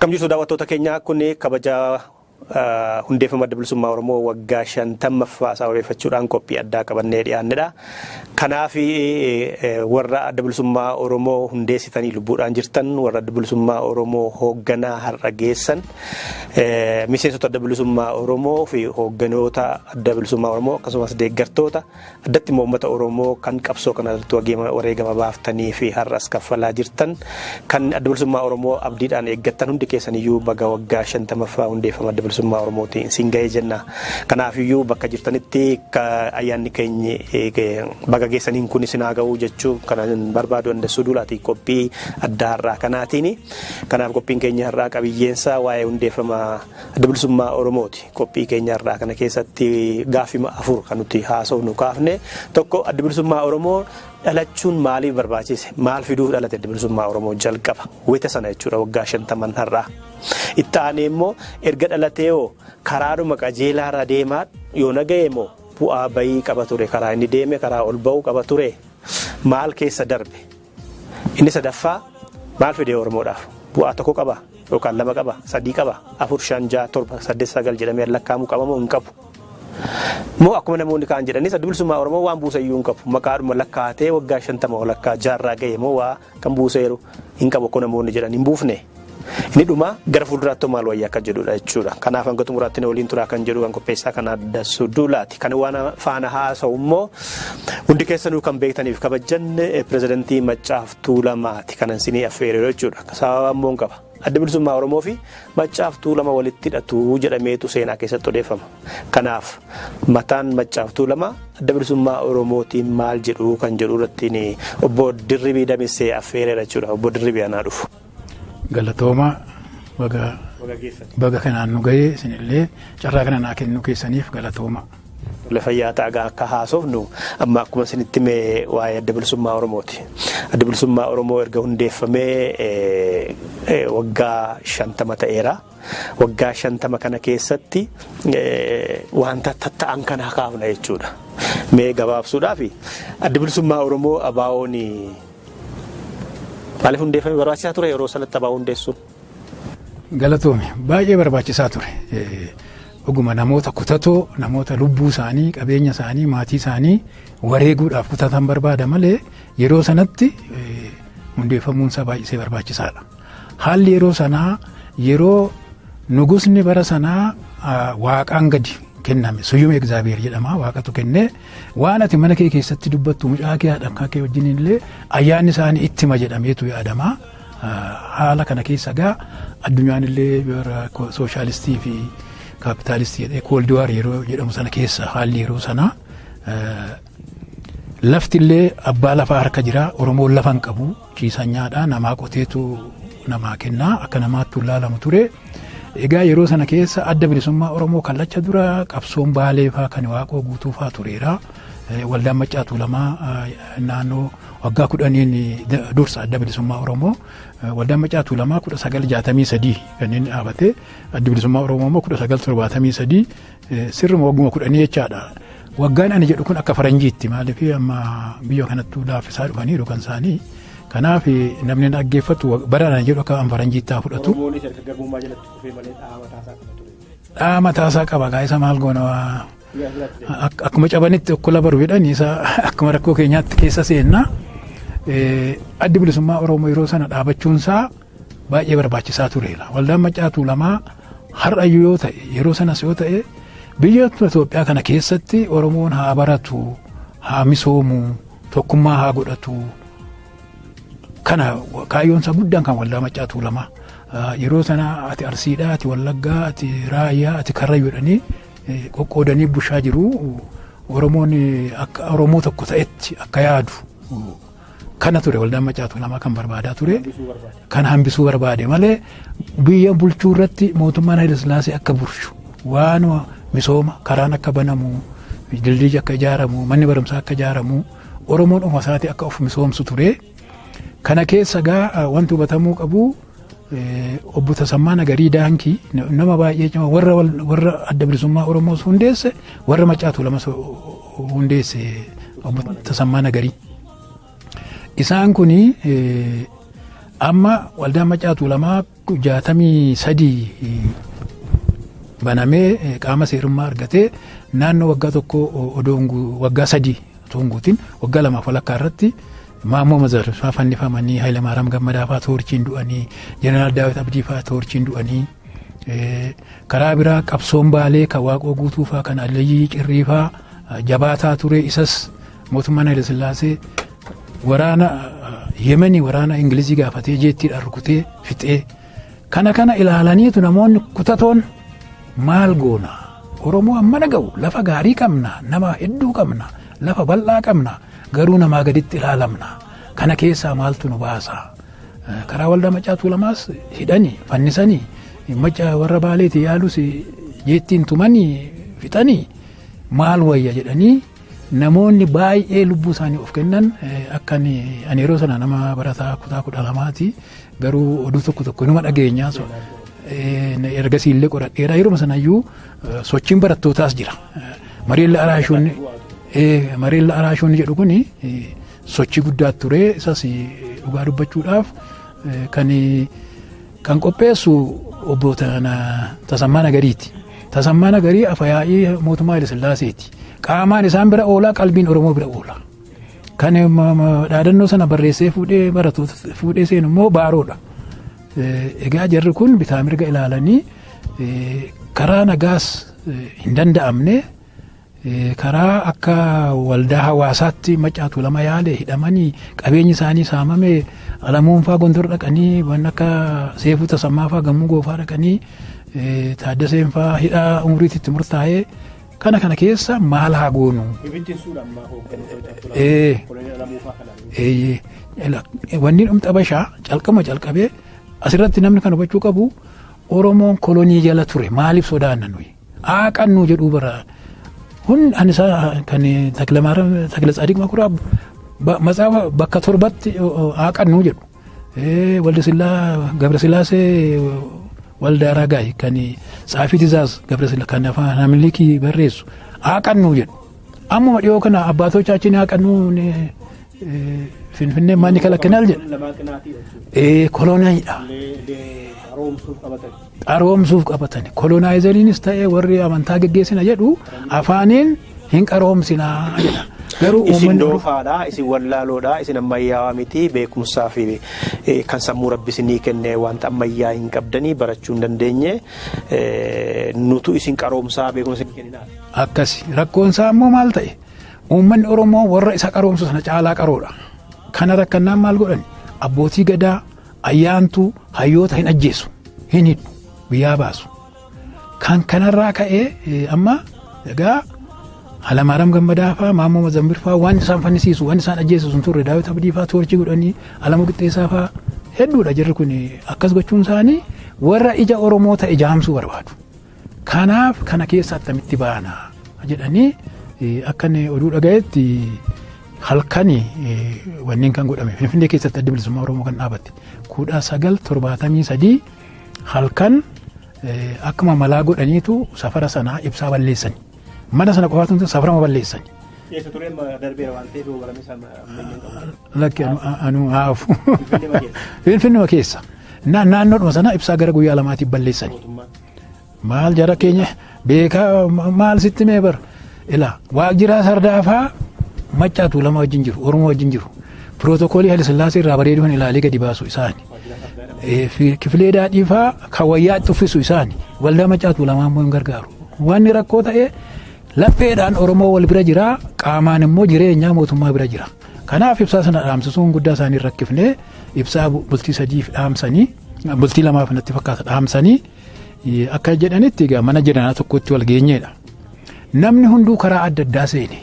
Akkam jirtu daawwattoota keenya kun kabaja hundeeffama adda bilisummaa Oromoo waggaa 50ffaa isaa wabeeffachuudhaan qophii addaa qabannee dhiyaannedha. Kanaaf warra adda bilisummaa Oromoo hundeessitanii lubbuudhaan jirtan, warra adda bilisummaa Oromoo hoogganaa har'a geessan, miseensota adda bilisummaa Oromoo fi hoogganoota adda bilisummaa Oromoo akkasumas deeggartoota addatti uummata Oromoo kan qabsoo kanarratti wareegama baaftanii fi har'as kaffalaa jirtan kan adda bilisummaa Oromoo abdiidhaan eeggattan hundi keessaniyyuu baga waggaa 50ffaa hundeeffama adda bilisummaa Oromootiin isin ga'ee jenna. Kanaafiyyuu bakka jirtanitti ayyaanni keenya baga geessaniin kun isin haa ga'u jechuu kanan barbaadu Andessuu Duulaati qophii adda har'aa kanaatiin. Kanaaf qophiin keenya har'aa qabiyyeensa waa'ee hundeeffama adda bilisummaa Oromooti. Qophii keenya har'aa kana keessatti gaaffii 4 kan nuti haasofnu kaafne. Tokko adda bilisummaa Oromoo dhalachuun maaliif barbaachise? Maal fiduuf dhalate adda bilisummaa Oromoo jalqaba? Wayita sana jechuudha waggaa 50 har'aa. Itti aanee immoo erga dhalatee karaadhuma qajeelaarra deemaa yoo naga'e immoo bu'aa bayii qaba ture, karaa inni deeme karaa ol ba'uu qaba ture. Maal keessa darbe? Inni sadaffaa maal fidee Oromoodhaaf? Bu'aa tokko qaba yookaan 2 qaba, 3 qaba, 4, 5, 6, 7, 8, 9 jedhamee lakkaa'amuu qaba moo hin qabu? Moo akkuma namoonni kaan jedhanis adda bilisummaa Oromoo waan buusayyuu hin qabu. Maqaadhuma lakkaa'atee waggaa 50 walakkaa jaarraa ga'e moo waa kan buuseeru hin qabu akkuma namoonni jedhan hin buufne. Inni dhuma gara fuulduraatti maal wayyaa akka jedhudha jechuudha. Kanaaf hanga xumuraatti waliin turaa kan jedhu kan qopheessaa kan Andessuu Duulaati. Kan waan faana haasa'u immoo hundi keessanuu kan beektaniif kabajan pirezidantii Maccaaf Tuulamaati kanan isinii affeeree jechuudha. Sababa immoo hin qaba. Adda bilisummaa Oromoo fi Maccaaf Tuulamaa walitti hidhatu jedhameetu seenaa keessatti odeeffama. Kanaaf mataan Maccaaf Tuulamaa adda bilisummaa Oromootiin maal jedhu kan jedhu irratti obbo Dirribii Damissee affeeree jechuudha. Obbo Dirribii anaa dhufu. Galatooma baga kanaan nu ga'ee isinillee carraa kana naa kennu keessaniif galatooma. Fayyaa ta'aa akka haasofnu amma akkuma isinitti mee waa'ee adda bilisummaa Oromooti. Adda bilisummaa Oromoo erga hundeeffamee waggaa 50 ta'eera. Waggaa 50 kana keessatti wanta tatta'an kana kaafna jechuudha. Mee gabaabsuudhaaf adda bilisummaa Oromoo ABO'n maaliif hundeeffamee barbaachisaa ture yeroo sanatti ABO hundeessuun? Galatoome baay'ee barbaachisaa ture. Dhuguma namoota kutatoo, namoota lubbuu isaanii, qabeenya isaanii, maatii isaanii wareeguudhaaf kutatan barbaada malee yeroo sanatti hundeeffamuun isaa baay'isee barbaachisaadha. Haalli yeroo sanaa yeroo nugusni bara sanaa waaqaan gadi kenname suyyuma egzaabeer jedhama waaqatu kennee waan ati mana kee keessatti dubbattu mucaa kee haadha kee wajjin illee ayyaanni isaanii ittima jedhameetu yaadama. Haala kana keessa gaa addunyaan illee sooshaalistii fi kaapitaalistii jedhee kooldiwaar yeroo jedhamu sana keessa haalli yeroo sanaa lafti illee abbaa lafaa harka jira. Oromoon lafa hin qabu ciisanyaadha namaa qoteetu namaa kennaa akka namaatti ilaalamu ture. Egaa yeroo sana keessa adda bilisummaa Oromoo kallacha dura qabsoon baalee faa kan waaqoo guutuu faa tureera. Waldaan Maccaa Tuulamaa naannoo waggaa 10 dursa adda bilisummaa Oromoo waldaan Maccaa Tuulamaa 1963 kanneen dhaabate adda bilisummaa Oromoo immoo 1973 sirruma wagguma 10 jechaadha. Waggaan ani jedhu kun akka faranjiitti maaliif amma biyya kanatti laaffisaa dhufaniiru kan isaanii. Kanaaf namni dhaggeeffatu barana jedhu akka faranjiitti haa fudhatu. Dhaama taasaa qaba gaa'isa maal goona akkuma cabanitti okkola baru jedhanii isa akkuma rakkoo keenyaatti keessa seenna. Addi bilisummaa Oromoo yeroo sana dhaabachuunsaa baay'ee barbaachisaa tureera. Waldaan Maccaa Tuulamaa har'a yoo ta'e yeroo sanas yoo ta'e biyya Itoophiyaa kana keessatti Oromoon haa baratu, haa misoomu, tokkummaa haa godhatu. Kana kaayyoonsa guddaan kan Waldaa Maccaa Tuulamaa yeroo sana ati Arsiidhaa, ati Wallaggaa, ati Raayyaa, ati Karrayyuu jedhanii qoqqoodanii bushaa jiru. Oromoon akka Oromoo tokko ta'etti akka yaadu kana ture Waldaan Maccaa Tuulamaa kan barbaadaa ture. Kan hambisuu barbaade malee biyya bulchuu irratti mootummaan Haayile Sillaasee akka bulchu waan misooma karaan akka banamu, dildii akka ijaaramu, manni barumsaa akka ijaaramu Oromoon ofuma isaatii akka of misoomsu ture. Kana keessa gaa wanti hubatamuu qabu obbo Tasammaa Nagarii Daankii nama baay'ee cima warra adda bilisummaa Oromoo hundeesse warra Maccaa Tuulamaa hundeesse obbo Tasammaa Nagarii. Isaan kuni amma Waldaan Maccaa Tuulamaa 63 banamee qaama seerummaa argatee naannoo waggaa tokko waggaa 3 tunguutiin waggaa 2 walakkaa irratti Maammoo Mazarfaa fannifamanii Hayilamaariyaam Gammadaa fa'aa toorchiin du'anii Jeneraal Daawit Abdii fa'aa toorchiin du'anii karaa biraa qabsoon Baalee kan Waaqoo Guutuu fa'aa kan Allayyii Cirrii fa'aa jabaataa ture isas mootummaan Haayile Sillaasee waraana Yemenii waraana Ingilizii gaafatee jeettiidhaan rukutee fixee kana ilaalaniitu namoonni kutatoon maal goona Oromoo amma ga'u lafa gaarii qabna nama hedduu qabna lafa bal'aa qabna garuu namaa gaditti ilaalamna kana keessaa maaltu nu baasa karaa waldaa Maccaa Tuulamaas hidhanii fannisanii Maccaa warra Baaleetii yaalus jeettiin tumanii fixanii maal wayya jedhanii namoonni baay'ee lubbuu isaanii of kennan akka ani yeroo sana nama barataa kutaa 12 garuu oduu tokko numa dhageenyaa ergasii illee qoradheera yeroo sanayyuu sochiin barattootaas jira Mariilla Araashoon jedhu kun sochii guddaa ture isas dhugaa dubbachuudhaaf kan qopheessu obbo Tasammaa Nagariiti. Tasammaa Nagarii afyaa'ii mootummaa Haayile Sillaaseeti. Qaamaan isaan bira oolaa qalbiin Oromoo bira oola. Kan dhaadannoo sana barreessee fuudhee seenu immoo Baaroodha. Egaa jarri kun bitaa mirga ilaalanii karaa nagaas hin danda'amne karaa akka waldaa hawaasaatti Maccaa Tuulamaa yaale hidhamanii qabeenyi isaanii saamame Alamuun fa'aa Gondor dhaqanii waan akka Seefuu Tasammaa fa'aa Gammuu Goofaa dhaqanii Taaddaseen fa'aa hidhaa umriitti murtaa'ee kana keessa maal haa goonu. Wanni dhumxa bashaa calqabee asirratti namni kan hubachuu qabu Oromoon kolonii jala ture maaliif sodaanna nuyi aaqannuu jedhuu bara kun anisaa kan Takla Tsaadiq Makuraa matsaafa bakka 7tti aaqannuu jedhu Gabra Sillaasee waldaa Ragaay kan Tsaafii Tizaaz Gabra Sillaasee kan afaan Hamilikii barreessu aaqannuu jedhu ammuma dhiyoo kana abbaatoochaachin aaqannuu Finfinnee maanni kalakkenaal jedha koloniidha. Qaroomsuuf qabatani kolonaayizeeriinis ta'ee warri amantaa geggeessina jedhu afaaniin hin qaroomsinaa jedha. Garuu isin doofaadha isin wallaaloodha isin ammayyaawaa miti beekumsaa fi kan sammuu rabbi isinii kenne wanta ammayyaa hin qabdanii barachuu hin dandeenye nutu isin qaroomsaa beekumsa isinii kennina. Akkasi rakkoonsaa immoo maal ta'e uummanni Oromoo warra isa qaroomsu sana caalaa qaroodha. Kana rakkannaan maal godhani abbootii gadaa ayyaantuu hayyoota hin ajjeesu hin hidhu biyyaa baasu kanarraa ka'ee amma egaa Hayilamaariyaam Gammadaa fa'aa Maammoo Mazammil fa'aa waan isaan fannisiisu waan isaan ajjeesisu turre Daawit Abdii fa'aa toorchii godhanii Alamuu Qixxeessaa fa'aa hedduudha jirri kun akkas gochuun isaanii warra ija Oromoo ta'e jaamsuu barbaadu. Kanaaf kana keessa attamitti baana jedhanii akkan oduu dhagayetti halkanii wanniin kan godhame Finfinnee keessatti adda bilisummaa Oromoo kan dhaabatte 1973 halkan akkuma malaa godhaniitu safara sanaa ibsaa balleessani. Mana sana qofaatu safarama balleessani. Keessa tureen darbeera waan ta'eef barame sana ammayyan qabu. Lakki anu haafu. Finfinnuma keessa. Naannoodhuma sana ibsaa gara guyyaa 2 balleessani. Maal jara keenya beekaa maal sitti mee bar ilaa waajjira Sardaafaa Maccaa Tuulamaa wajjin jiru Oromoo wajjin jiru pirootokoolii Haayile Sillaasee irraa bareeduun ilaalee gadi baasu isaani. Kifilee daadhii fa'aa kan wayyaa itti uffisu isaani waldaa Maccaa Tuulamaa immoo hin gargaaru. Wanni rakkoo ta'e lapheedhaan Oromoo wal bira jira qaamaan immoo jireenyaa mootummaa bira jira. Kanaaf ibsaa sana dhaamsisuun guddaa isaanii rakkifnee ibsaa bultii 3 dhaamsanii bultii 2 natti fakkaata dhaamsanii akka jedhanitti egaa mana jiranaa tokkotti wal geenyeedha. Namni hunduu karaa adda addaa seene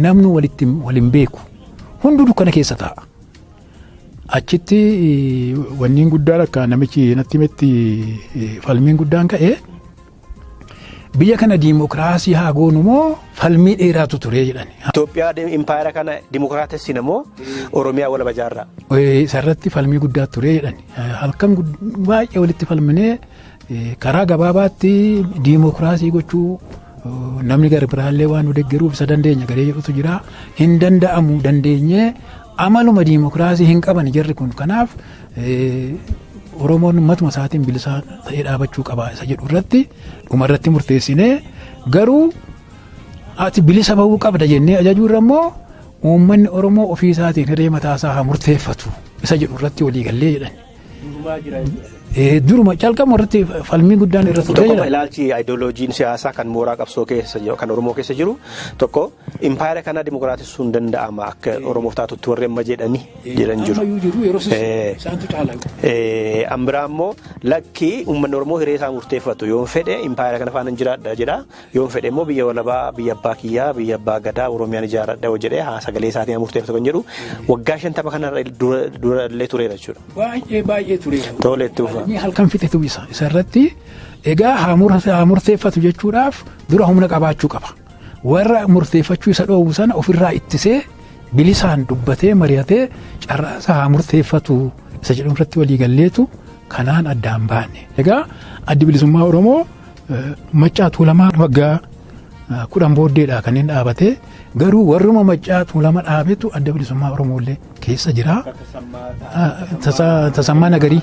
namni waliin beeku hunduu dukkana keessa taa'a. Achitti wanniin guddaan akka namichi natti himetti falmiin guddaan ka'ee biyya kana diimokiraasii haa goonu moo falmii dheeraatu ture jedhani. Itoophiyaa impaayera kana diimokiraatessina moo Oromiyaa wala bajaarraa? Isarratti falmii guddaa ture jedhani. Halkan baay'ee walitti falminee karaa gabaabaatti diimokiraasii gochuu namni gara biraallee waan nu deeggaruuf isa dandeenya garee jedhutu jira hin danda'amu dandeenyee amaluma diimokiraasii hin qaban jarri kun kanaaf Oromoon ummatuma isaatiin bilisaa ta'ee dhaabachuu qaba isa jedhu irratti dhumarratti murteessinee garuu ati bilisa bahuu qabda jennee ajajuurra immoo uummanni Oromoo ofii isaatiin hiree mataasaa haa murteeffatu isa jedhu irratti walii gallee jedhan. Duruma calqaba irratti falmii guddaan irratti ture jedha. Ilaalchi ideoloojiin siyaasaa kan mooraa qabsoo keessa jiru kan Oromoo keessa jiru tokko impaayera kana dimokiraatessuu hin danda'ama akka Oromoof taatutti warri amma jedhanii jedhan jiru. Ambiraa immoo lakkii uummanni Oromoo hiree isaa murteeffatu yoo fedhe impaayera kana faana jiraadha jedha yoo fedhe immoo biyya walabaa biyya abbaa kiyyaa biyya abbaa gadaa Oromiyaan ijaaradha yoo jedhee sagalee isaatiin murteeffatu kan jedhu waggaa 50 kana durallee tureera jechuudha. Baay'ee tureera. Toleetti ufa. Halkan fixetu isa irratti egaa haa murteeffatu jechuudhaaf dura humna qabaachuu qaba. Warra murteeffachuu isa dhoowwu sana ofirraa ittisee bilisaan dubbatee mari'atee carraasaa haa murteeffatu isa jedhamu irratti walii galleetu kanaan addaan baane. Egaa addi bilisummaa Oromoo Maccaa Tuulamaa waggaa 10 booddeedha kan inni dhaabate garuu warruma Maccaa Tuulamaa dhaabetu adda bilisummaa Oromoolee keessa jira. Tasammaa Nagarii.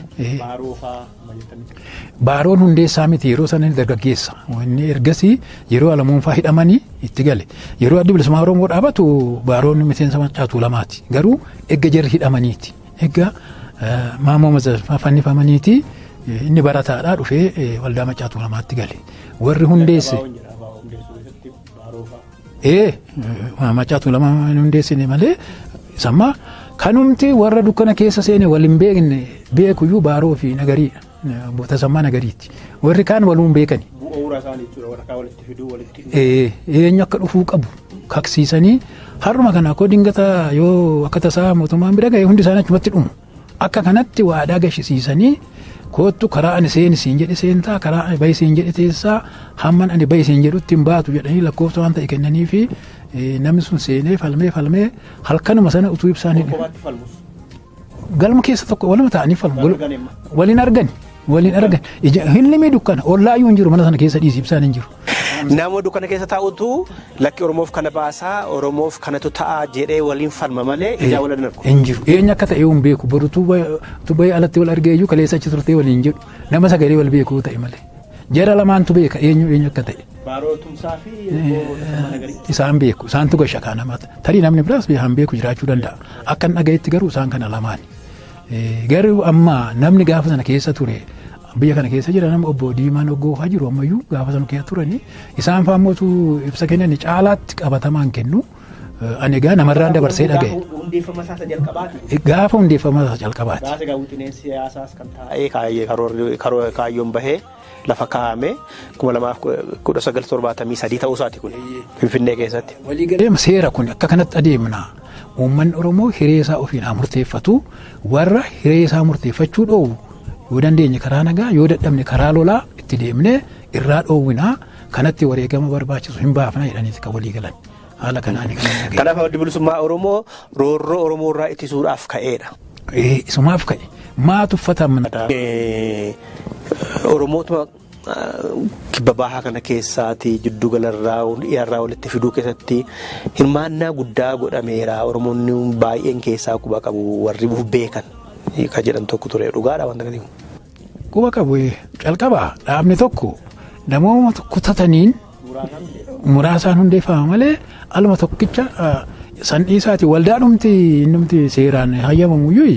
Baaroon hundeessaa miti yeroo sana dargaggeessa. Inni ergasii yeroo Alamuunfaa hidhamanii itti gale. Yeroo addi bilisummaa Oromoo dhaabatu baaroon miseensa Maccaa Tuulamaati. Garuu egga jarri hidhamaniiti. Egga Maamoo Mazaffaa fannifamaniiti inni barataadhaa dhufee waldaa Maccaa Tuulamaatti gale. Warri hundeesse. Maccaa Tuulamaa hundeessine malee samma kanumti warra dukkana keessa seene waliin beekne beekuyyuu Baaroo fi Nagarii Tasammaa Nagariiti. Warri kaan waluun beekani. Bu'uura isaanii jechuudha warra kaan walitti fiduu walitti. Eenyu akka dhufuu qabu kaksiisanii harma kana akkoo dingata yoo akka tasaa mootummaan bira ga'e hundi isaanii achumatti dhumu. Akka kanatti waadaa gashisiisanii kootu karaa ani seenisiin jedhe seentaa karaa ani bayisiin jedhe teessaa hamman ani bayisiin jedhutti hin baatu jedhanii lakkoofsa waan ta'e kennanii fi namni sun seenee falmee halkanuma sana utuu ibsaan galma keessa tokko waluma ta'anii falmu waliin argan hilmi dukkana ollaayyuu hin jiru mana sana keessa dhiisi ibsaan hin jiru. Nama dukkana keessa taa'utu lakki Oromoof kana baasaa Oromoof kanatu ta'a jedhee waliin falma malee ijaa waliin argu. Hin jiru eenyu akka ta'e hin beeku boru tubee alatti wal argeeyyuu kaleessa achi turtee waliin jedhu nama sagalee wal beekuu ta'e malee jara lamaantu beeka eenyu akka ta'e. Baaroo Tumsaa fi isaan beeku isaantu gasha kaanamaata tarii namni biraas beekan beeku jiraachuu danda'a akka hin dhagayetti garuu isaan kana lamaani. Garuu amma namni gaafa sana keessa ture. Biyya kana keessa jira nama obbo Diimaan Oggoohaa jiru ammayyuu gaafa sana keessa turanii isaan faammootu ibsa kennanii caalaatti qabatamaan kennu ani egaa namarraan dabarsee dhagaye. Gaafa hundeeffama isaa jalqabaati. Gaafa gaawwitineen siyaasaas kan taa'ee kaayyoon bahee lafa kaa'ame 1973 ta'uu isaati kun Finfinnee keessatti. Waliigalee seera kun akka kanatti adeemna. Uummanni Oromoo hiree isaa ofiin haa murteeffatu warra hiree isaa murteeffachuu dhoowwu. Yoo dandeenye karaa nagaa yoo dadhabne karaa lolaa itti deemne irraa dhoowwinaa kanatti wareegama barbaachisu hin baafna jedhaniiti kan walii galan haala kanaan. Kanaaf addi bilisummaa Oromoo roorroo Oromoo irraa ittisuudhaaf ka'eedha. Isumaaf ka'e maatu uffatamna. Oromootuma kibba bahaa kana keessaati jiddu galarraa dhiyaarraa walitti fiduu keessatti hirmaannaa guddaa godhameera. Oromoonni baay'een keessaa quba qabu warri beekan. Kan jedhan tokko ture dhugaadha wanta gadi. Quba qabu calqabaa dhaabni tokko namoota kutataniin muraasaan hundeeffama malee alma tokkicha sandhiisaati waldaa dhumti seeraan hayyamamuyyuu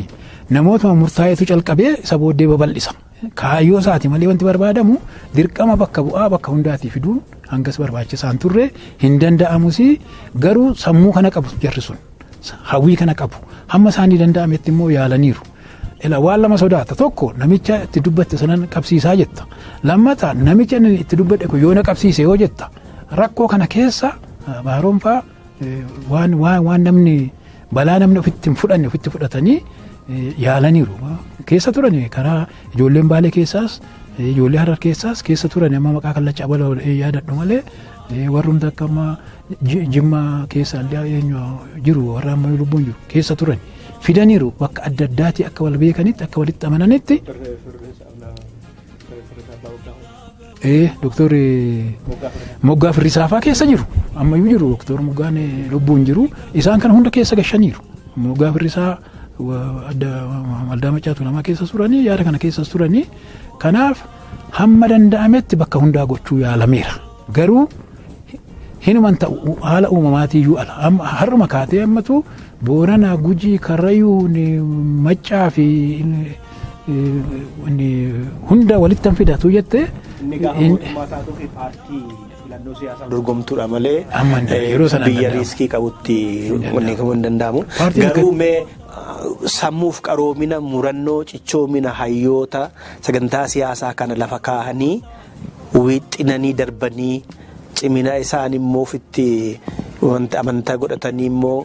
namoota murtaa'eetu calqabee isa booddee babal'isa. Kaayyoo isaati malee wanti barbaadamu dirqama bakka bu'aa bakka hundaatii fiduun hangas barbaachisaan turre hin danda'amus garuu sammuu kana qabu jarri sun hawwii kana qabu hamma isaanii danda'ametti immoo yaalaniiru. Waan lama sodaata tokko namicha itti dubbatte sanan qabsiisaa jetta lammata namicha itti dubbadhe kun yoo na qabsiise yoo jetta rakkoo kana keessa baaroonfaa waan namni balaa namni ofitti hin fudhanne ofitti fudhatanii yaalaniiru keessa turan karaa ijoolleen Baalee keessaas ijoollee Harar keessaas keessa turan amma maqaa kallacha abala yaadadhu malee warrumti akka amma Jimmaa keessa jiru warra amma lubbuun jiru keessa turan. Fidaniiru bakka adda addaatti akka wal beekanitti akka walitti amananitti. Doktorri Moggaa Firrisaafaa keessa jiru ammayyuu jiru Doktor Moggaan lubbuun jiru isaan kana hunda keessa gashaniiru Moggaa Firrisaa waldaa Maccaatu Lamaa keessa turanii yaada kana keessa turanii kanaaf hamma danda'ametti bakka hundaa gochuu yaalameera garuu hinuman ta'u haala uumamaatiyyuu ala har'uma kaatee ammatu Booranaa Gujii Karrayyuu Maccaa fi hunda walitti fidatu jettee dorgomtuudha malee biyya riiskii qabutti wanni kamuu hin danda'amu. Garuu mee sammuuf qaroomina murannoo cichoomina hayyoota sagantaa siyaasaa kana lafa kaahanii wixinanii darbanii cimina isaan immoo ofitti wanta amantaa godhatanii immoo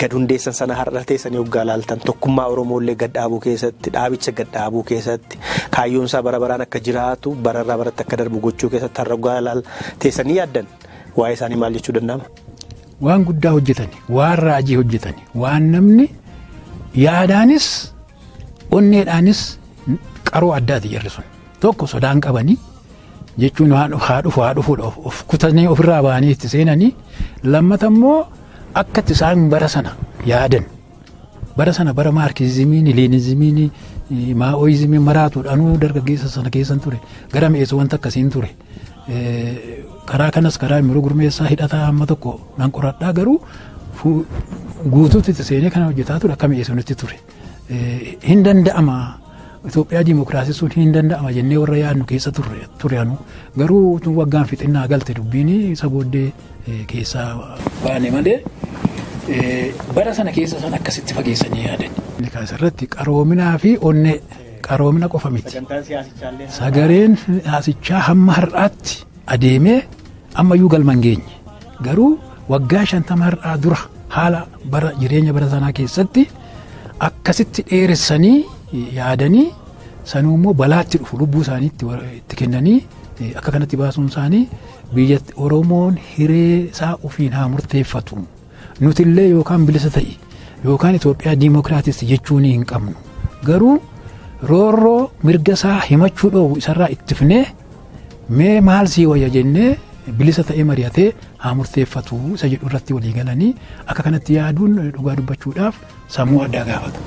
gad hundeessan sana har'a teessanii hoggaa laaltan tokkummaa Oromoolee gad dhaabuu keessatti dhaabicha gad dhaabuu keessatti kaayyoon isaa bara baraan akka jiraatu bararraa baratti akka darbu gochuu keessatti har'a hoggaa laal teessanii yaaddan waa'ee isaanii maal jechuu danda'ama? Waan guddaa hojjetani waan raajii hojjetani waan namni yaadaanis onneedhaanis qaroo addaati jarri sun tokko sodaan qabanii jechuun haa dhufuudha of kutanii ofirraa ba'anii itti seenanii lammata immoo akkatti isaan bara sana yaadan bara sana bara maarkizimiin leenizimiin maa'ooyizimiin maraatuudhaanuu dargaggeessa sana keessan ture gara mi'eessu wanta akkasiin ture karaa kanas karaa miroo gurmeessaa hidhataa amma tokko nan qoradhaa garuu guutuutti itti seenee kana hojjetaa ture akka mi'eessuunitti ture hin danda'ama. Itoophiyaa diimokiraasisuun hin danda'ama jennee warra yaadnu keessa tureanu garuu waggaan fixinnaa galte dubbiin isa booddee keessaa baane malee bara sana keessa san akkasitti fageessanii yaadan. Asirratti qaroominaa fi onnee qaroomina qofa miti. Sagareen siyaasichaa hamma har'aatti adeemee ammayyuu galma hin geenye garuu waggaa 50 har'aa dura haala bara jireenya bara sanaa keessatti akkasitti dheeressanii yaadanii sanuu immoo balaatti dhufu lubbuu isaaniitti itti kennanii akka kanatti baasuun isaanii biyya Oromoon hiree isaa ofiin haa murteeffatu nutillee yookaan bilisa ta'i yookaan Itoophiyaa diimokiraatist jechuun hin qabnu garuu roorroo mirga isaa himachuu dhoowwu isarraa ittifnee mee maal sii wayya jennee bilisa ta'ee mari'atee haa murteeffatu isa jedhu irratti walii galanii akka kanatti yaaduun dhugaa dubbachuudhaaf sammuu addaa gaafata.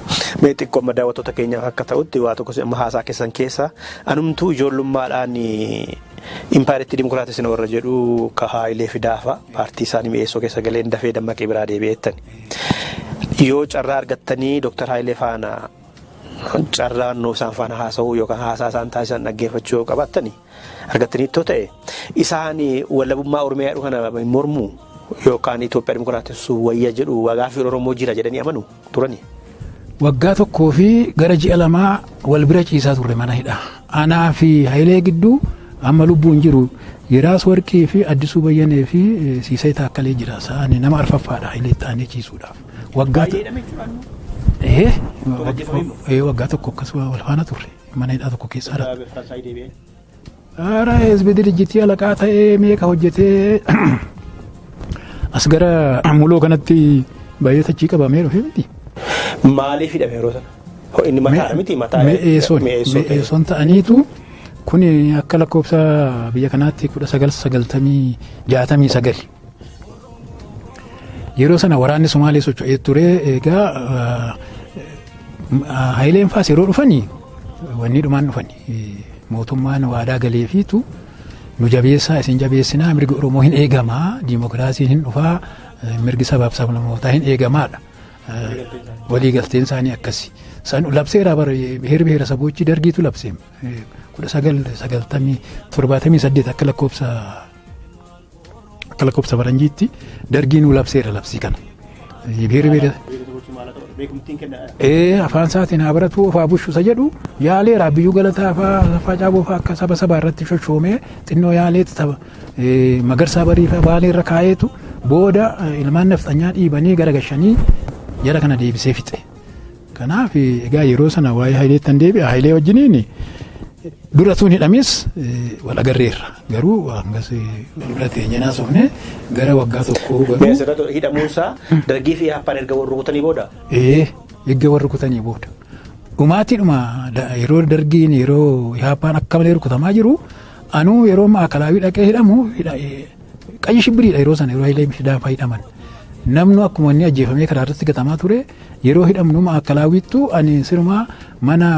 Mee xiqqoo amma daawwattoota keenyaaf akka ta'utti waa tokko amma haasaa keessan keessa anumtuu ijoollummaadhaan impaayiritti dimokiraatisii warra jedhu ka Haayilee Fidaafa paartii isaanii mi'eessoo keessa galeen dafee dammaqee biraa deebi'eettan yoo carraa argattanii Dr. Haayilee faana carraa noo isaan faana haasa'uu yookaan haasaa isaan taasisan dhaggeeffachuu yoo qabaattanii argattaniittoo ta'e isaan walabummaa Oromiyaa kana mormuu yookaan Itoophiyaa dimokiraatisuu wayya jedhu gaaffii Oromoo jira jedhanii amanu turani. Waggaa tokkoo fi gara ji'a lamaa wal bira ciisaa turre mana hidhaa. Anaa fi Haayilee gidduu amma lubbuun jiru Yeraas Warqii fi Addisuu Bayyanee fi Siisee Taakkalee jira. Isaanii nama arfaffaadha Haayilee ta'anii ciisuudhaaf. Waggaa tokko akkasuma wal faana turre mana hidhaa tokko keessaa. Hizbi dirijjitii alaqaa ta'ee meeqa hojjetee as gara muloo kanatti baay'ee tachii qabamee dhufe miti. Maaliif hidhame yeroo sana? Inni mataa miti mataa mi'eessoon ta'aniitu kun akka lakkoofsa biyya kanaatti 1969 yeroo sana waraanni Somaalee socho'ee ture egaa Haayileen faas yeroo dhufanii wanni dhumaan dhufanii mootummaan waadaa galeefiitu nu jabeessaa isin jabeessinaa mirgi Oromoo hin eegamaa diimokiraasiin hin dhufaa mirgi sabaaf sablammootaa hin eegamaadha. Waliigalteen isaanii akkasi. San labseera bara heera biheerasabochi dargiitu labseem 1978 akka lakkoofsa faranjiitti dargiin labseera labsii kana. Afaan isaatiin haa baratu ofaa bushusa jedhu yaaleera biyyuu galataa fa'aa caaboo fa'aa akka saba sabaa irratti shoshomee xinnoo yaaleetti tapha magarsaa barii fa'aa baaleerra kaa'eetu booda ilmaan nafxanyaa dhiibanii garagashanii jara kana deebisee fixe. Kanaaf egaa yeroo sana waa'ee Haayileettan deebi'a Haayilee wajjiniin duratuun hidhames wal agarreerra garuu hangas duratee nyanaa sofne gara waggaa tokkoo garuu. Asirratti hidhamuunsaa dargii fi haappaan erga warra rukutanii booda? Erga warra rukutanii booda. Dhumaatiidhuma yeroo dargiin yeroo haappaan akka malee rukutamaa jiru anuu yeroo maakalaawii dhaqee hidhamu qayyi shibbiriidha yeroo sana yeroo Haayilee Fidaafa hidhaman. namnu akkuma inni ajjeefamee karaa irratti gatamaa ture yeroo hidhamnu maakalaawittu ani sirmaa mana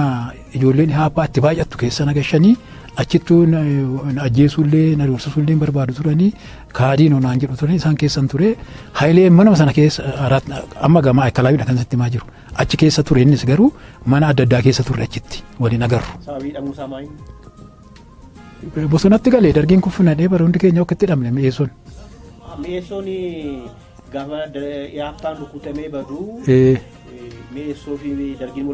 ijoolleen haaphaa itti baay'attu keessa nagashanii achittuu ajjeesuullee na doorsisuullee barbaadu turanii kaadiin onaan jedhu turanii isaan keessan ture Haayileen manuma sana keessa amma gama maakalaawidha kan sitti himaa jiru achi keessa ture innis garuu mana adda addaa keessa ture achitti waliin agarru. Bosonatti galee dargiin kuffinadhee baroonni keenya okkatti hidhamne mi'eessoon. Mi'eessoon gaafa yaappaan rukutamee baduu mi'eessoo fi dargiin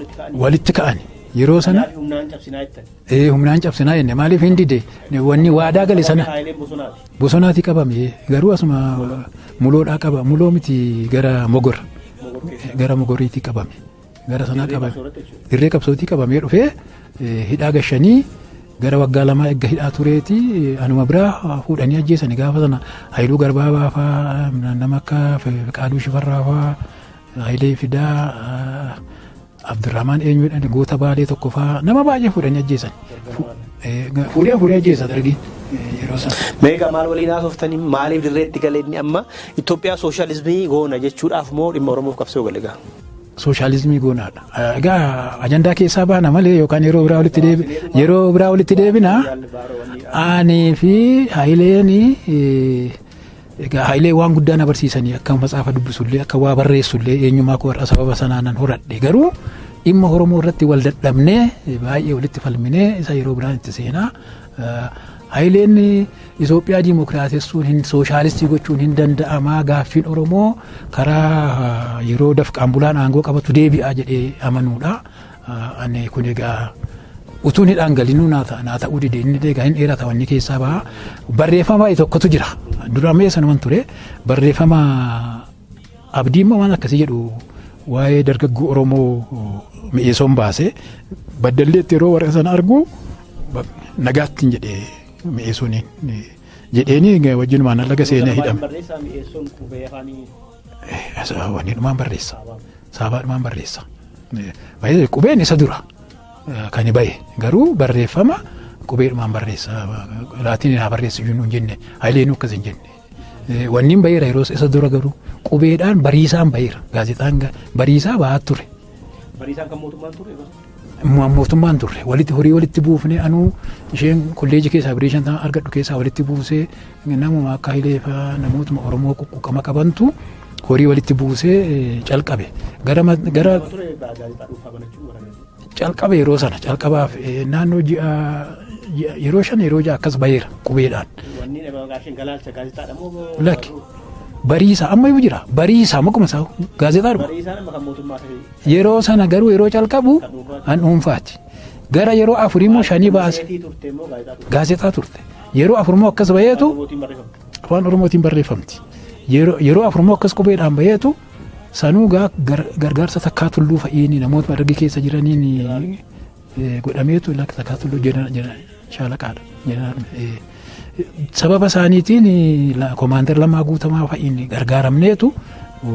walitti ka'ani. Yeroo sana humnaan cabsinaa jenne maaliif hin dide wanni waadaa gale sana bosonaati qabame garuu asuma muloodhaa qaba muloo miti gara mogoriitii qabame gara sanaa qabame dirree qabsootii qabamee dhufee hidhaa gashanii gara waggaa lamaa eegga hidhaa tureeti anuma biraa fuudhanii ajjeesanii gaafa sana Haayiluu Garbaabaa fa'aa nama akka Fiqaaduu Shifarraa fa'aa Haayilee Fidaa Abdurrahmaan eenyuudhaan goota baalee tokko fa'aa nama baay'ee fuudhanii ajjeesan. Fuudhee ajjeesa dargiin yeroo sana. Meeqa maal waliin haasoftanii maaliif dirreetti galeenni amma Itoophiyaa sooshaalizimii goona jechuudhaaf moo dhimma Oromoof qabsoo gale gaa? Sooshaalizimii goonaadha. Egaa ajandaa keessaa baana malee yookaan yeroo biraa walitti deebina ani fi Haayileen egaa Haayilee waan guddaa na barsiisanii akka matsaafa dubbisullee akka waa barreessullee eenyumaa koo warra sababa sanaanan horadhe garuu dhimma Oromoo irratti wal dadhabnee baay'ee walitti falminee isa yeroo biraan itti seenaa Haayileen Itoophiyaa diimokiraatessuun hin sooshaalistii gochuun hin danda'amaa gaaffiin Oromoo karaa yeroo dafqaan bulaan aangoo qabatu deebi'aa jedhee amanuudha. Ani kun egaa utuun hidhaan galinuu naa ta'uu dide inni egaa hin dheerata wanni keessaa baha barreeffama tokkotu jira duramee sanuman ture barreeffama abdii immoo waan akkasii jedhu waa'ee dargaggoo Oromoo mi'eessoon baase baddalleetti yeroo warra sana argu nagaattiin jedhee mi'eessoon jedheeni wajjinumaan laga seenee hidhame. Wanni dhumaan barreessa saabaadhumaan barreessa qubeen isa dura. Kan bahe garuu barreeffama qubeedhumaan barreessa laatiin haa barreessu hin jenne Haayileenuu akkas hin jenne wanni baheera yeroo isa dura garuu qubeedhaan bariisaan baheera gaazexaan bariisaa bahaa ture. Bariisaan kan mootummaan ture? Mootummaan turre horii walitti buufnee anuu isheen kolleejii keessaa birii shantaa argadhu keessaa walitti buusee namuma akka Haayilee fa'aa namootuma Oromoo quqqama qabantu horii walitti buusee calqabe gara calqabe yeroo sana calqabaaf naannoo yeroo 5 yeroo 6 akkas baheera qubeedhaan. Lakki bariisa amma iyyuu jira bariisa makuma isaa gaazexaadhuma. Yeroo sana garuu yeroo calqabu an dhuunfaati gara yeroo 4 immoo 5 baase gaazexaa turte yeroo 4 immoo akkas baheetu afaan Oromootiin barreeffamti yeroo 4 immoo akkas qubeedhaan baheetu. Sanuu gargaarsa takkaa tulluu fa'iini namoota dargii keessa jiraniin godhameetu takkaa tulluu shaalaqaadha. Sababa isaaniitiin koomaandar Lammaa Guutamaa fa'iin gargaaramneetu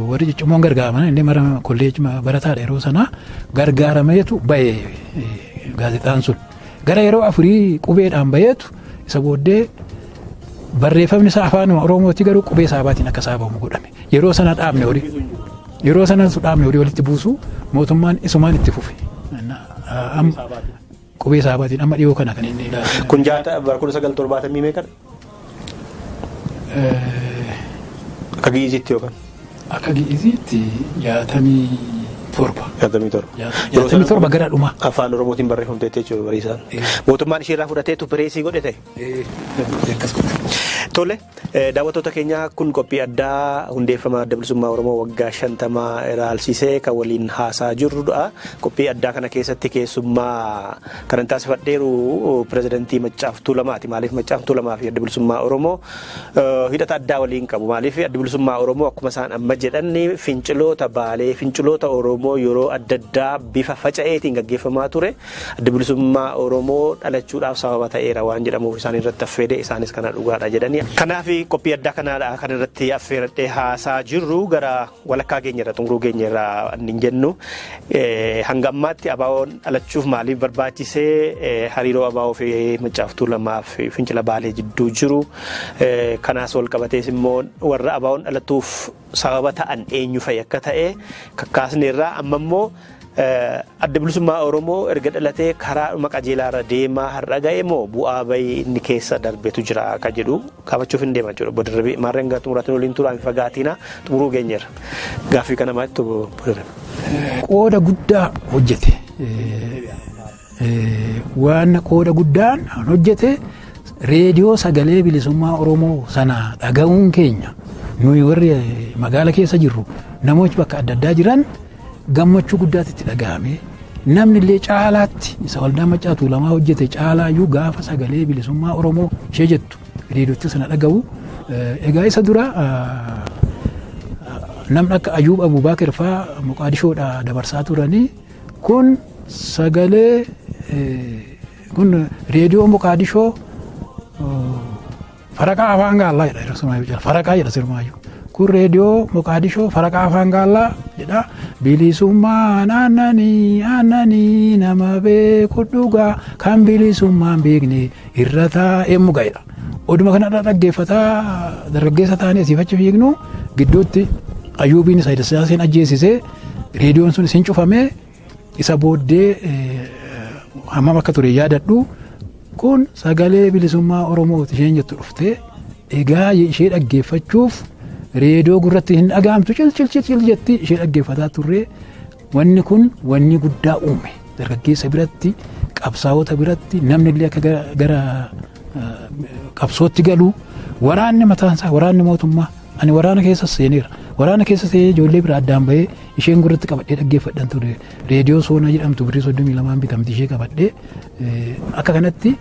warri ciccimoo gargaaraman inni mara kolleejii barataadha yeroo sanaa gargaarameetu bahe gaazexaan sun gara yeroo 4 qubeedhaan baheetu isa booddee barreeffamni isaa afaan Oromooti garuu qubee saabaatiin akka saabamu godhame yeroo sana dhaabne horii. Yeroo sana dhaabne horii walitti buusu mootummaan isumaan itti fufe. Qubee saabaatiin amma dhiyoo kana kan inni ilaalu. Kun jaata bara 1970 meeqadha? Akka gi'iziitti yookaan? Akka gi'iziitti 67. 67 gara dhumaa. Afaan Oromootiin barreeffamte jechuudha bariisaan. Mootummaan isheerraa fudhateetu pireesii godhate. Tole daawwattoota keenya kun qophii addaa hundeeffama adda bilisummaa Oromoo waggaa 50 ilaalchisee kan waliin haasaa jirrudha. Qophii addaa kana keessatti keessummaa kan taasifadheeru pirezidantii Maccaaf Tuulamaati. Maaliif Maccaaf Tuulamaa fi adda bilisummaa Oromoo hidhata addaa waliin qabu? Maaliif adda bilisummaa Oromoo akkuma isaan amma jedhan finciloota Baalee finciloota Oromoo yeroo adda addaa bifa faca'eetiin gaggeeffamaa ture. Adda bilisummaa Oromoo dhalachuudhaaf sababa ta'eera waan jedhamuuf isaan irratti affeede isaanis kana dhugaadha jedhanii Kanaaf qophii addaa kanaadha kan irratti affeeradhee haasaa jirru gara walakkaa keenyarra xumuruu keenyarra hin jennu hanga ammaatti abaawoon dhalachuuf maaliif barbaachisee hariiroo abaawoo fi Maccaaftuu Lamaaf Fincila Baalee jidduu jiru kanaas wal qabatees immoo warra abaawoon dhalatuuf sababa ta'an eenyu fa'i akka ta'e kakkaasneerraa amma immoo adda bilisummaa Oromoo erga dhalatee karaa qajeelaarra deemaa har'a ga'e moo bu'aa bayii inni keessa darbetu jira akka jedhu qabachuuf hin deemaa jiru. Bodarbii maarreen xumuraatiin waliin turaan fagaatina xumuruu keenyarra gaaffii kana maatti qooda guddaa hojjete. Waan qooda guddaan hojjete reediyoo sagalee bilisummaa Oromoo sana dhaga'uun keenya nuyi warri magaala keessa jirru namoonni bakka adda addaa jiran gammachuu guddaatti itti dhaga'ame namni illee caalaatti isa waldaa Maccaaftuu Lamaa hojjete caalaayyuu gaafa sagalee bilisummaa Oromoo ishee jettu reediyootti sana dhaga'u egaa isa dura namni akka Ayuub Abubaakar faa Moqaadishoodhaa dabarsaa turanii kun sagalee kun reediyoo Moqaadishoo faraqaa afaan gaallaa jedha faraqaa jedha sirmaayyuu kun reediyoo Moqaadishoo faraqaa afaan gaallaa jedha bilisummaan aannanii nama beeku dhugaa kan bilisummaan beekne irra taa'ee muga'edha. Oduma kanarra dhaggeeffataa dargaggeessa taanee asiif achi fiignu gidduutti Ayyuubiin Saayid Siyaaseen ajjeesisee reediyoon sun isin cufamee isa booddee hammam akka ture yaadadhu kun sagalee bilisummaa Oromooti isheen jettu dhuftee egaa ishee dhaggeeffachuuf reediyoo gurratti hin dhagaamtu cil jetti ishee dhaggeeffataa turre wanni kun wanni guddaa uume dargaggeessa biratti qabsaa'ota biratti namni illee akka gara qabsootti galu waraanni mataansaa waraanni mootummaa ani waraana keessa seeneera waraana keessa seenee ijoollee bira addaan bahee isheen gurratti qabadhee dhaggeeffadhan ture reediyoo Soonaa jedhamtu birrii 32 bitamti ishee qabadhee akka kanatti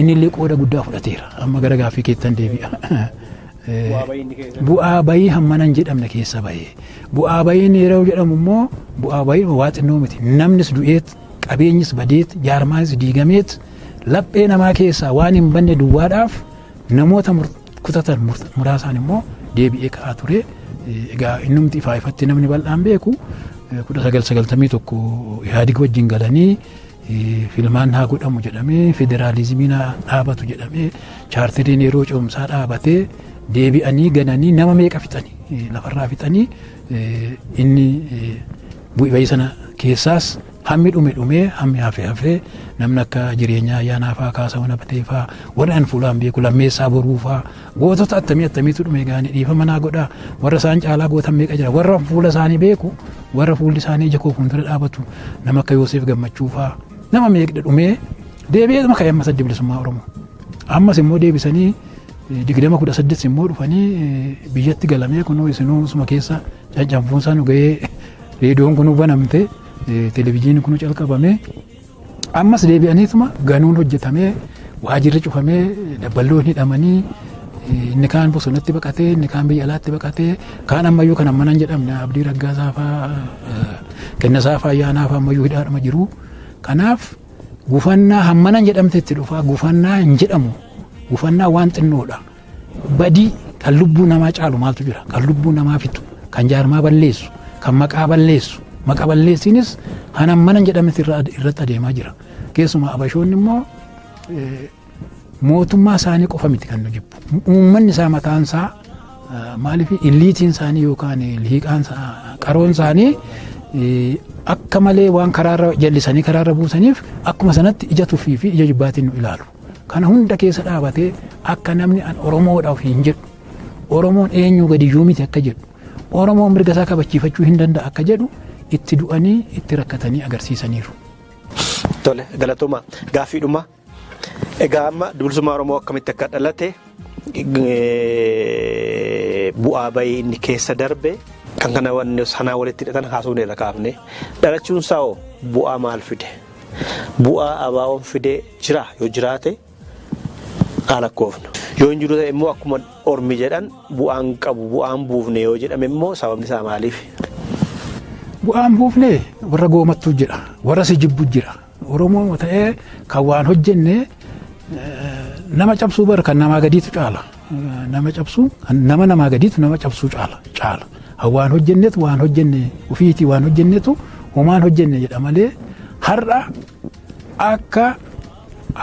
inni illee qooda guddaa fudhateera amma gara gaaffii keettan deebi'a. Bu'aa bayii hammanan jedhamne keessa bahee bu'aa bayiin yeroo jedhamu immoo bu'aa bayii waa xinnoo miti namnis du'eet qabeenyis badeet jaarmaanis diigameet laphee namaa keessaa waan hin banne duwwaadhaaf namoota kutatan muraasaan immoo deebi'ee ka'aa ture egaa innumti ifaa ifatti namni bal'aan beeku 1991 Ihaadig wajjin galanii filmaan haa godhamu jedhamee federaalizimiin haa dhaabatu jedhamee chaartiriin yeroo ce'umsaa dhaabatee deebi'anii gananii nama meeqa fixanii lafarraa fixanii inni bu'ii sana keessaas hammi dhumee hammi hafee namni akka jireenyaa ayyaanaa fa'aa Kaasaawwan Abatee fa'aa warreen fuulaan beeku Lammeessaa Boruu fa'aa gootota attamiitu dhume gaanii dhiifama naa godhaa warra isaan caalaa gootan meeqa jira warra fuula isaanii beeku warra fuulli isaanii ija koo fuuldura dhaabatu nama akka Yoosef Gammachuu fa'aa nama meeqa dhumee deebi'ee maka yamma saddi bilisummaa Oromoo ammas immoo deebisanii 2018 immoo dhufanii biyyatti galamee kunoo isinuu suma keessa cancanfuun isaa nu ga'ee reediyoon kunuu banamte televezyiiniin kunuu calqabame ammas deebi'aniituma ganuun hojjetamee waajirri cufamee dabballoon hidhamanii inni kaan bosonatti baqatee inni kaan biyya alaatti baqatee kaan ammayyuu kan ammanan jedhamne Abdii Raggaasaa fa'aa Kennasaa fa'aa Ayyaanaa fa'aa ammayyuu hidhaadhuma jiru kanaaf gufannaa hammanan jedhamte itti dhufaa gufannaa hin jedhamu gufannaa waan xinnoodha badii kan lubbuu namaa caalu maaltu jira kan lubbuu namaa fixu kan jaarmaa balleessu kan maqaa balleessu maqaa balleessiinis hammanan jedhametti irratti adeemaa jira keessumaa abashoonni immoo mootummaa isaanii qofa miti kan nu jibbu uummanni isaa mataan isaa maaliif illiitiin isaanii yookaan liiqaan qaroon isaanii akka malee waan karaarra jallisanii karaarra buusaniif akkuma sanatti ija tuffii fi ija jibbaatiin nu ilaalu. Kana hunda keessa dhaabatee akka namni an Oromoodhaaf hin jedhu Oromoon eenyu gadiyyuu miti akka jedhu Oromoon mirga isaa kabachiifachuu hin danda'a akka jedhu itti du'anii itti rakkatanii agarsiisaniiru. Tole galatooma gaaffiidhuma egaa amma bilisummaa Oromoo akkamitti akka dhalate bu'aa bayii inni keessa darbe kan kana wanni sanaa walitti hidhatan haasofne irra kaafne dhalachuun isaa bu'aa maal fide bu'aa abaawoon fide jira yoo jiraate haala koofnu yoo hin jiru ta'e immoo akkuma ormi jedhan bu'aan qabu bu'aan buufne yoo jedhame immoo sababni isaa maaliif? Bu'aan buufne warra goomattuu jira warra si jibbu jira Oromoo ta'ee kan waan hojjenne nama cabsuu bar kan namaa gadiitu caala nama cabsu nama gadiitu nama cabsuu caala waan hojjennetu waan hojjenne ofiitii waan hojjennetu homaan hojjenne jedha malee har'a akka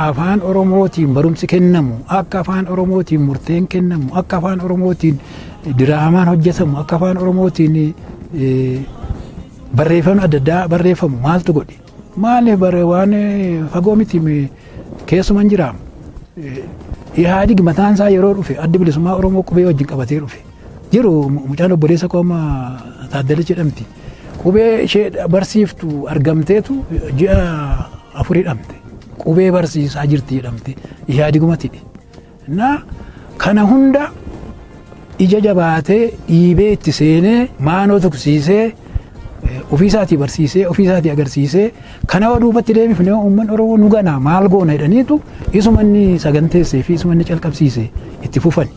afaan oromootiin barumsi kennamu akka afaan oromootiin murteen kennamu akka afaan oromootiin diraamaan hojjetamu akka afaan oromootiin barreeffamni adda addaa barreeffamu maaltu godhe maaliif waan fagoo miti keessuman jiraamu Ihaadig mataan isaa yeroo dhufe adda bilisummaa Oromoo qubee wajjin qabatee dhufe jiru mucaan obboleessa kooma Taaddala jedhamti qubee ishee barsiiftu argamteetu ji'a 4 hidhamte qubee barsiisaa jirti jedhamte Ihaadigumatti na kana hunda ija jabaatee dhiibee itti seenee maanoo tuksiisee ofiisaatii barsiisee ofiisaatii agarsiisee kana waduubatti deebifnee uummanni Oromoo nu ganaa maal goona jedhaniitu isumanni saganteessee fi isumanni calqabsiisee itti fufan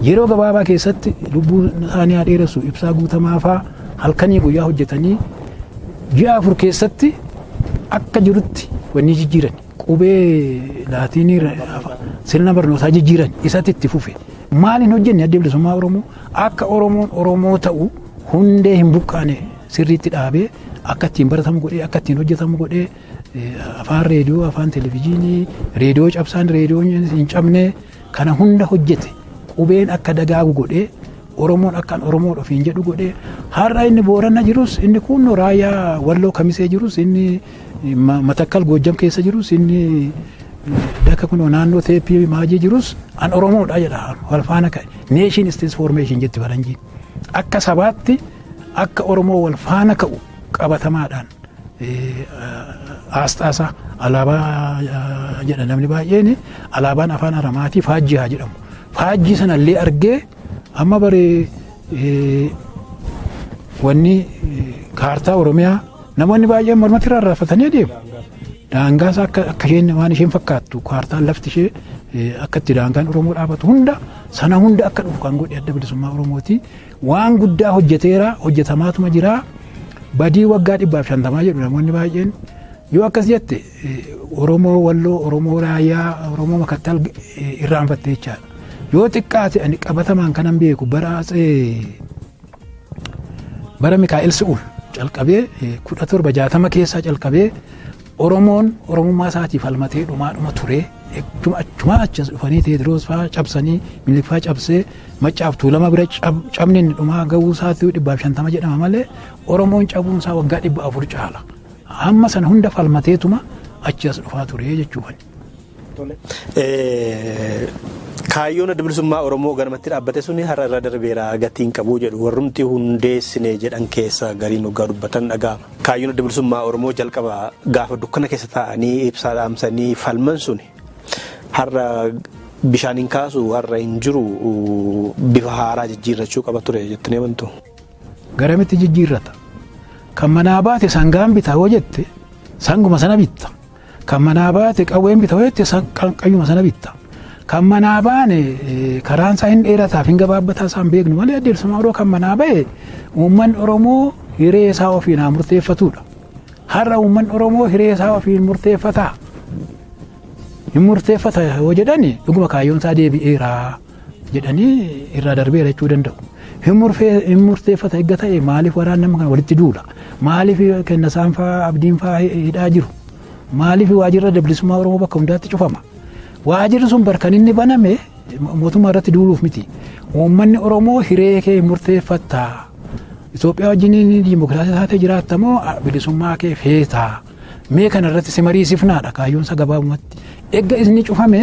yeroo gabaabaa keessatti lubbuu isaanii dheeressu ibsaa guutamaa faa halkanii guyyaa hojjetanii ji'a 4 keessatti akka jirutti wanni jijjiiran qubee laatiinii sirna barnootaa jijjiiran isatti itti fufe maaliin hojjenne adda bilisummaa Oromoo akka Oromoon Oromoo ta'u hundee hin buqqaane sirriitti dhaabee akka ittiin baratamu godhee akka ittiin hojjetamu godhee afaan reediyoo afaan televezyiinii reediyoo cabsaan reediyoo hin cabne kana hunda hojjete qubeen akka dagaagu godhee Oromoon akkaan Oromoo ofiin jedhu godhee har'a inni Booranna jirus inni kun raayyaa Walloo Kamisee jirus inni Matakkal Goojjam keessa jirus inni dakka kun naannoo Teeppii Maajii jirus an Oromoodha jedha wal faana ka'e nation state formation jetti faranjiin akka sabaatti akka Oromoo wal faana ka'u qabatamaadhaan aastaasaa alaabaa jedha namni baay'een alaabaan afaan Aramaatii faajjii haa jedhamu faajjii sanallee argee amma bare wanni kaartaa Oromiyaa namoonni baay'een mormatti rarraafatanii deemu daangaas akka isheen waan isheen fakkaattu kaartaan lafti ishee akka itti daangaan Oromoo dhaabatu hunda sana hunda akka dhufu kan godhe adda bilisummaa Oromooti waan guddaa hojjeteera hojjetamaatuma jira badii waggaa 150 jedhu namoonni baay'een yoo akkas jette Oromoo Walloo Oromoo Raayyaa Oromoo Makattal irraanfattee jechaadha yoo xiqqaate ani qabatamaan kanan beeku bara Mikaa'el Si'ul calqabee 1760 keessaa calqabee Oromoon Oromummaa isaatiif falmatee dhumaadhuma ture achuma achas dhufanii Teediroos fa'aa cabsanii Minilik fa'aa cabsee Maccaaftuu lama bira cabni dhumaa gahuu isaatti 150 jedhama malee Oromoon cabuun isaa waggaa 400 caala amma sana hunda falmateetuma achas dhufaa ture jechuudha. Kaayyoon adda bilisummaa Oromoo ganamatti dhaabbate suni har'a irra darbeera gatiin qabu jedhu warrumti hundeessine jedhan keessa gariin dhugaa dubbatan dhaga'ama. Kaayyoon adda bilisummaa Oromoo jalqaba gaafa dukkana keessa taa'anii ibsaa dhaamsanii falman suni har'a bishaaniin kaasu har'a hin jiru bifa haaraa jijjiirrachuu qaba ture jettanii amantu. Garamitti jijjiirrata. Kan manaa baate sangaan bitaa hoo jette sanguma sana bitta. Kan manaa baate qawween bitaa hoo jette qayyuma sana bitta. Kan manaa baane karaan isaa hin dheerataa fi hin gabaabbataa isaan beeknu malee adda bilisummaa Oromoo kan manaa ba'e uummanni Oromoo hiree isaa ofiin haa murteeffatudha. Har'a uummanni Oromoo hiree isaa ofiin murteeffataa. Hin murteeffata yoo jedhani dhuguma kaayyoon isaa deebi'eera jedhanii irraa darbeera jechuu danda'u. Hin murteeffata eegga ta'e maaliif waraan nama kana walitti duula? Maaliif Kennasaan fa'aa Abdiin fa'aa hidhaa jiru? Maaliif waajjirri adda bilisummaa Oromoo bakka hundaatti cufama? Waajjirri sun barkan inni baname mootummaa irratti duuluuf miti. Uummanni Oromoo hiree kee murteeffataa. Itoophiyaa wajjin diimokiraasii taatee jiraatta moo bilisummaa kee feetaa? Mee kana irratti si mariisifnaadha kaayyoon isa gabaabumatti. Eegga isni cufame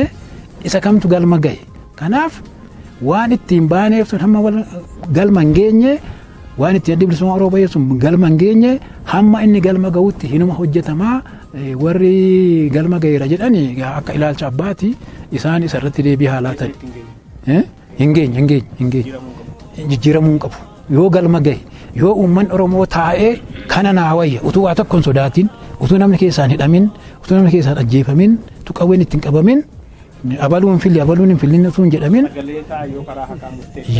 isa kamtu galma gahe. Kanaaf waan ittiin baaneef sun hamma galma hin geenye waan ittiin adda bilisummaa Oromoo baay'ee sun galma hin geenye hamma inni galma gahutti hinuma hojjetamaa warri galma gaheera jedhani akka ilaalcha abbaati isaan isa irratti deebii haalaatan. Hin geenye jijjiiramuu hin qabu. Yoo galma gahe yoo uummanni Oromoo taa'ee kana naa wayya utuu waa tokko hin sodaatin utuu namni keessaan hidhamin utuu namni keessaan ajjeefamin utuu qawween ittiin qabamin abaluun hin filin utuu hin jedhamin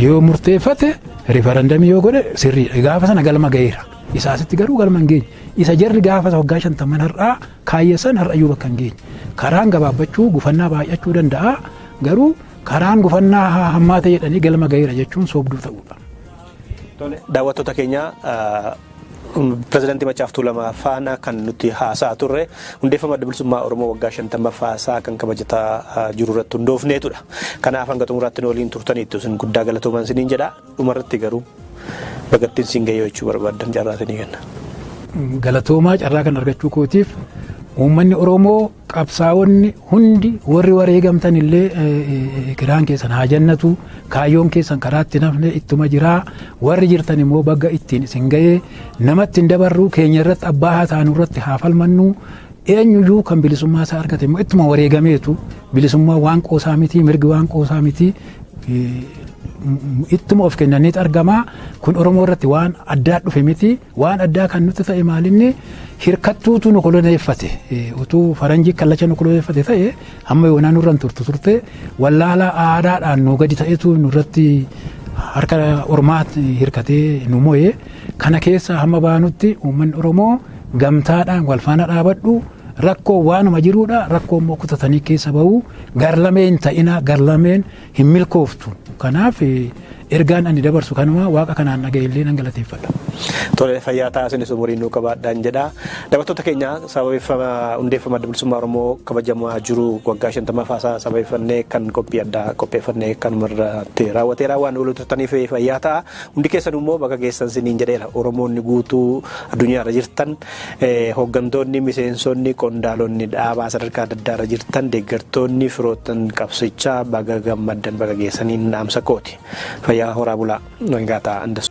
yoo murteeffate riifarandamii yoo godhe sirriidha gaafa sana galma gaheera isaasitti garuu galma hin geenye isa jarri gaafa waggaa 50 har'aa kaayessan har'ayyuu bakka hin geenye karaan gabaabbachuu gufannaa baay'achuu danda'a garuu karaan gufannaa hammaata jedhanii galma gaheera jechuun soobduu ta'uudha. Daawwattoota keenya pirezidaantii Machaaf Tuulamaa faana kan nuti haasaa turre hundeeffama adda bilisummaa Oromoo waggaa 50ffaa kan kabajataa jiru irratti hundoofneetudha. Kanaaf hanga xumuraatti waliin turtaniitu isin guddaa galatoomaa isiniin jedha. Dhumarratti garuu bagattiin siin gahee jechuu barbaadan carraa isinii kenna. Galatoomaa carraa kan argachuu kootiif uummanni Oromoo qabsaa'onni hundi warri wareegamtan illee kiraan keessan haa jannatu kaayyoon keessan karaatti nafne ittuma jiraa warri jirtan immoo bagga ittiin isin ga'ee namatti hin dabarru keenya irratti abbaa haa taanu irratti haa falmannu eenyuyyuu kan bilisummaa isaa argate immoo ittuma wareegameetu bilisummaa waan qoosaa miti mirgi waan qoosaa miti ittuma of kennaniit argamaa kun Oromoo irratti waan addaa dhufe miti waan addaa kan nuti ta'e maalinni hirkattuutu nu koloneeffate utuu faranjii kallacha nu koloneeffate ta'e amma yoonaa nurran turte wallaala aadaadhaan nu gadi ta'etu nurratti harka ormaatti hirkatee nu mo'e kana keessa hamma baanutti uummanni Oromoo gamtaadhaan wal faana dhaabadhu rakkoo waanuma jiruudha rakkoo immoo kutatanii keessa ba'uu garlameen ta'ina garlameen hin milkooftu kanaaf ergaan ani dabarsu kanuma waaqa kanaan dhaga'ellee nan galateeffadha. Tole fayyaa taasisu umuriin nuu qabaadhaan jedha. Daawwattoota keenya sababeeffama hundeeffama adda bilisummaa Oromoo kabajamaa jiru waggaa 50ffaa sababeeffannee kan qophii addaa qopheeffannee kanumarratti raawwateera waan waliin turtaniif fayyaa ta'a. Hundi keessan immoo bakka geessan siniin jedheera Oromoonni guutuu addunyaarra jirtan hooggantoonni miseensonni qondaalonni dhaabaa sadarkaa adda addaarra jirtan deeggartoonni firoottan qabsichaa baga gammaddan bakka geessaniin dhaamsa kooti. Fayyaa horaa bulaa nagaata andas.